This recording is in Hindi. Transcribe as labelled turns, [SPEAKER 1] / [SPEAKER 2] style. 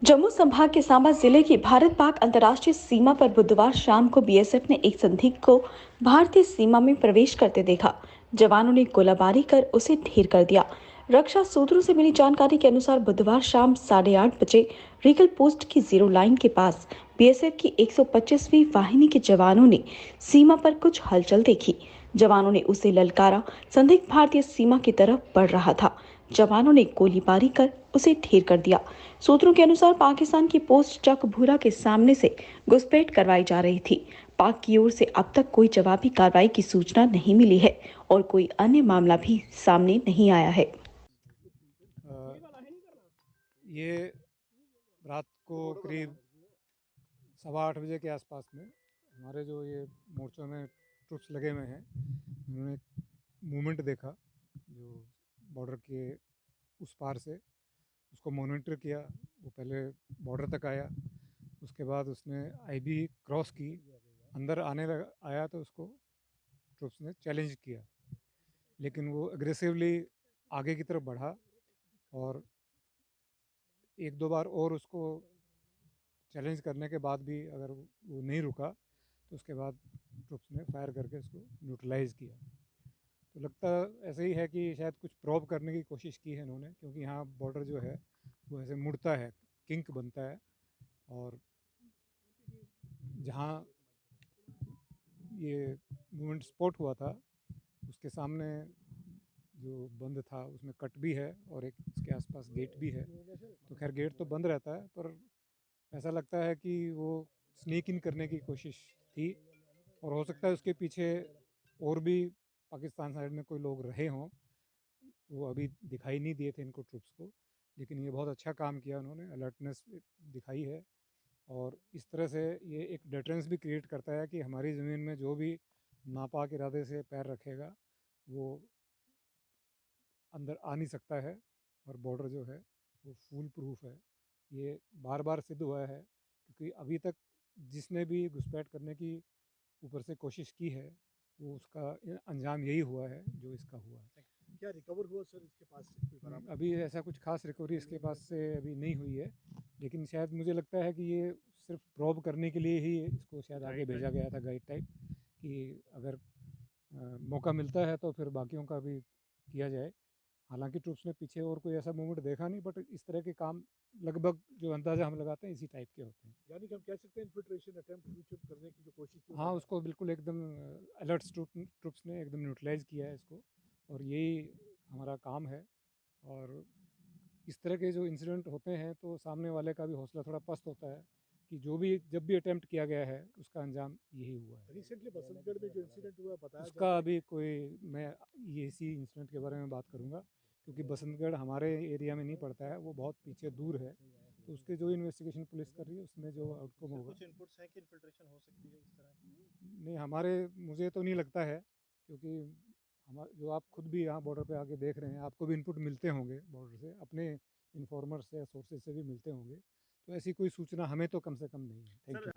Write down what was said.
[SPEAKER 1] जम्मू संभाग के सांबा जिले की भारत पाक अंतर्राष्ट्रीय सीमा पर बुधवार शाम को बीएसएफ ने एक संदिग्ध को भारतीय सीमा में प्रवेश करते देखा। जवानों ने गोलाबारी कर उसे ढेर कर दिया। रक्षा सूत्रों से मिली जानकारी के अनुसार बुधवार शाम 8:30 बजे रीगल पोस्ट की जीरो लाइन के पास बीएसएफ की 125वीं वाहिनी के जवानों ने सीमा पर कुछ हलचल देखी। जवानों ने उसे ललकारा। संदिग्ध भारतीय सीमा की तरफ बढ़ रहा था। जवानों ने गोलीबारी कर उसे ढेर कर दिया। सूत्रों के अनुसार पाकिस्तान की पोस्ट चकभूरा के सामने से घुसपैठ करवाई जा रही थी। पाक की ओर से अब तक कोई जवाबी कार्रवाई की सूचना नहीं मिली है और कोई अन्य मामला भी सामने नहीं आया है।
[SPEAKER 2] ये रात को करीब 8:15 बजे के आसपास में हमारे जो ये मोर्चों में ट्रुप्स लगे हुए हैं, उन्होंने मूवमेंट देखा जो बॉर्डर के उस पार से। उसको मॉनिटर किया। वो पहले बॉर्डर तक आया, उसके बाद उसने आईबी क्रॉस की, अंदर आया तो उसको ट्रुप्स ने चैलेंज किया, लेकिन वो एग्रेसिवली आगे की तरफ बढ़ा और एक दो बार और उसको चैलेंज करने के बाद भी अगर वो नहीं रुका तो उसके बाद ट्रुप्स ने फायर करके उसको न्यूट्रलाइज़ किया। तो लगता ऐसे ही है कि शायद कुछ प्रोब करने की कोशिश की है इन्होंने, क्योंकि यहाँ बॉर्डर जो है वो ऐसे मुड़ता है, किंक बनता है, और जहाँ ये मूवमेंट स्पॉट हुआ था उसके सामने जो बंद था उसमें कट भी है और एक उसके आसपास गेट भी है। तो खैर गेट तो बंद रहता है, पर ऐसा लगता है कि वो स्नीक इन करने की कोशिश थी, और हो सकता है उसके पीछे और भी पाकिस्तान साइड में कोई लोग रहे हों। वो अभी दिखाई नहीं दिए थे इनको ट्रुप्स को, लेकिन ये बहुत अच्छा काम किया उन्होंने, अलर्टनेस दिखाई है। और इस तरह से ये एक डिटरेंस भी क्रिएट करता है कि हमारी ज़मीन में जो भी नापाक इरादे से पैर रखेगा वो अंदर आ नहीं सकता है, और बॉर्डर जो है वो फूल प्रूफ है। ये बार बार सिद्ध हुआ है, क्योंकि अभी तक जिसने भी घुसपैठ करने की ऊपर से कोशिश की है वो उसका अंजाम यही हुआ है जो इसका हुआ है।
[SPEAKER 3] क्या रिकवर हुआ सर इसके पास से कोई बरामद?
[SPEAKER 2] अभी ऐसा कुछ खास रिकवरी इसके पास से अभी नहीं हुई है, लेकिन शायद मुझे लगता है कि ये सिर्फ प्रोब करने के लिए ही इसको शायद आगे भेजा गया था, गाइड टाइप, कि अगर मौका मिलता है तो फिर बाकियों का भी किया जाए। हालांकि ट्रुप्स ने पीछे और कोई ऐसा मूवमेंट देखा नहीं, बट इस तरह के काम लगभग जो अंदाज़ा हम लगाते हैं इसी टाइप के होते हैं।
[SPEAKER 3] यानी कि हम कह सकते हैं इन्फिल्ट्रेशन अटेम्प्ट करने की जो कोशिश थी।
[SPEAKER 2] हाँ, उसको बिल्कुल एकदम अलर्ट ट्रुप्स ने एकदम न्यूट्रलाइज किया है इसको, और यही हमारा काम है। और इस तरह के जो इंसिडेंट होते हैं तो सामने वाले का भी हौसला थोड़ा पस्त होता है कि जब भी अटेम्प्ट किया गया है उसका अंजाम यही हुआ है।
[SPEAKER 3] रिसेंटली बसंतगढ़ में जो इंसिडेंट हुआ बताया
[SPEAKER 2] उसका अभी कोई, मैं ये इसी इंसिडेंट के बारे में बात करूँगा, क्योंकि बसंतगढ़ हमारे एरिया में नहीं पड़ता है, वो बहुत पीछे दूर है। तो उसके जो इन्वेस्टिगेशन पुलिस कर रही है उसमें जो आउटकम होगा।
[SPEAKER 3] कुछ इनपुट्स हैं कि इन्फिल्ट्रेशन हो सकती है इस तरह की?
[SPEAKER 2] नहीं, मुझे तो नहीं लगता है, क्योंकि जो आप खुद भी यहाँ बॉर्डर पे आके देख रहे हैं, आपको भी इनपुट मिलते होंगे बॉर्डर से, अपने इन्फॉर्मर्स से, सोर्सेज से भी मिलते होंगे। तो ऐसी कोई सूचना हमें तो कम से कम नहीं है। Thank you.